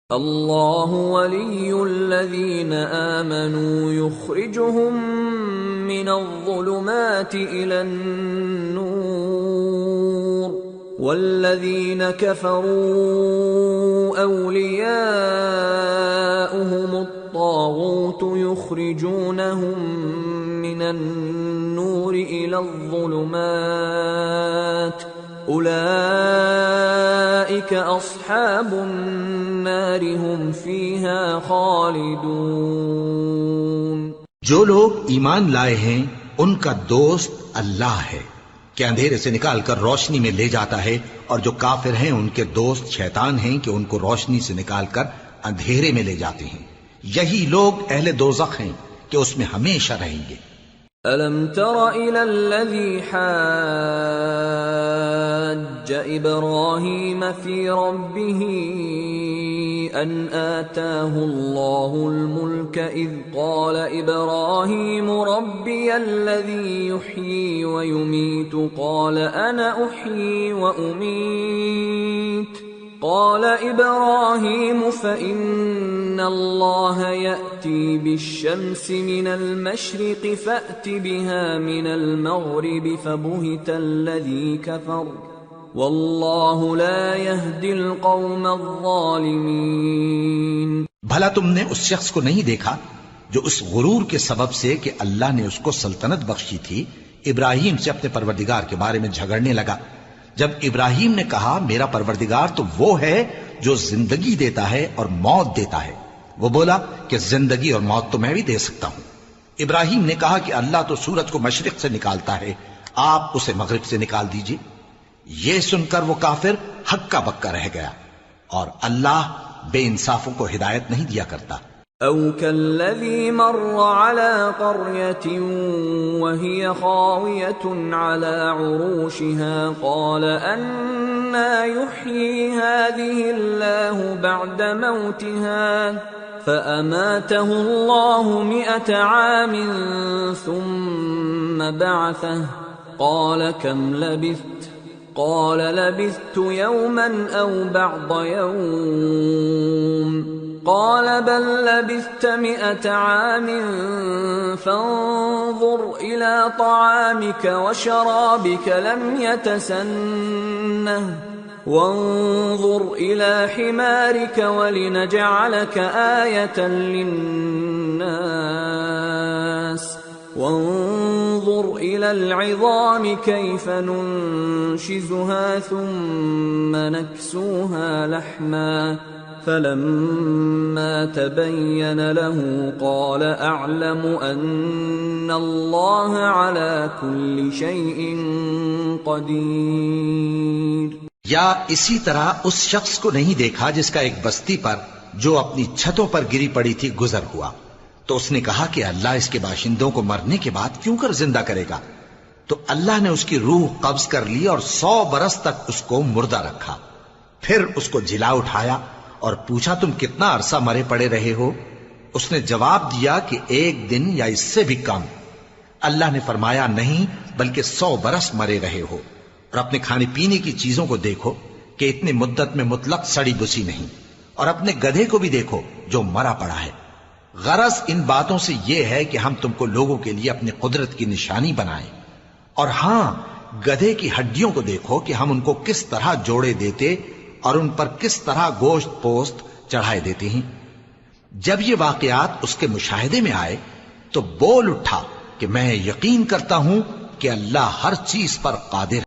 اللہ ولی الذین آمنوا یخرجهم من الظلمات الى النور والذین کفروا اولیاؤهم الطاغوت یخرجونهم من النور الى الظلمات اولئک اصحاب النار هم فیہا خالدون۔ جو لوگ ایمان لائے ہیں ان کا دوست اللہ ہے کہ اندھیرے سے نکال کر روشنی میں لے جاتا ہے، اور جو کافر ہیں ان کے دوست شیطان ہیں کہ ان کو روشنی سے نکال کر اندھیرے میں لے جاتے ہیں۔ یہی لوگ اہل دوزخ ہیں کہ اس میں ہمیشہ رہیں گے۔ أَلَمْ تَرَ إِلَى الَّذِي حَاجَّ إِبْرَاهِيمَ فِي رَبِّهِ أَنْ آتَاهُ اللَّهُ الْمُلْكَ إِذْ قَالَ إِبْرَاهِيمُ رَبِّيَ الَّذِي يُحْيِي وَيُمِيتُ قَالَ أَنَا أُحْيِي وَأُمِيتُ قال إبراهيم فإن الله يأتي بالشمس من المشرق فأت بها من المغرب فبهت الذي كفر والله لا يهدي القوم الظالمين۔ بھلا تم نے اس شخص کو نہیں دیکھا جو اس غرور کے سبب سے کہ اللہ نے اس کو سلطنت بخشی تھی ابراہیم سے اپنے پروردگار کے بارے میں جھگڑنے لگا؟ جب ابراہیم نے کہا میرا پروردگار تو وہ ہے جو زندگی دیتا ہے اور موت دیتا ہے، وہ بولا کہ زندگی اور موت تو میں بھی دے سکتا ہوں۔ ابراہیم نے کہا کہ اللہ تو سورج کو مشرق سے نکالتا ہے، آپ اسے مغرب سے نکال دیجئے۔ یہ سن کر وہ کافر ہکا بکا رہ گیا، اور اللہ بے انصافوں کو ہدایت نہیں دیا کرتا۔ او كالذي مر على قرية وهي خاوية على عروشها قال أنى يحيي هذه الله بعد موتها فأماته الله 100 عام ثم بعثه قال كم لبثت قال لبثت يوما أو بعض يوم قال بل لبثت 100 عام فانظر إلى طعامك وشرابك لم يتسنه وانظر إلى حمارك ولنجعلك آية للناس وانظر إلى العظام كيف ننشزها ثم نكسوها لحما فلما تبين له قال أعلم أن الله على كل شيء قدير۔ یا اسی طرح اس شخص کو نہیں دیکھا جس کا ایک بستی پر جو اپنی چھتوں پر گری پڑی تھی گزر ہوا، تو اس نے کہا کہ اللہ اس کے باشندوں کو مرنے کے بعد کیوں کر زندہ کرے گا؟ تو اللہ نے اس کی روح قبض کر لی اور 100 برس تک اس کو مردہ رکھا، پھر اس کو جلا اٹھایا اور پوچھا تم کتنا عرصہ مرے پڑے رہے ہو؟ اس نے جواب دیا کہ 1 دن یا اس سے بھی کم۔ اللہ نے فرمایا نہیں بلکہ 100 برس مرے رہے ہو، اور اپنے کھانے پینے کی چیزوں کو دیکھو کہ اتنی مدت میں مطلق سڑی بسی نہیں، اور اپنے گدھے کو بھی دیکھو جو مرا پڑا ہے۔ غرض ان باتوں سے یہ ہے کہ ہم تم کو لوگوں کے لیے اپنی قدرت کی نشانی بنائیں، اور ہاں گدھے کی ہڈیوں کو دیکھو کہ ہم ان کو کس طرح جوڑے دیتے اور ان پر کس طرح گوشت پوست چڑھائے دیتے ہیں۔ جب یہ واقعات اس کے مشاہدے میں آئے تو بول اٹھا کہ میں یقین کرتا ہوں کہ اللہ ہر چیز پر قادر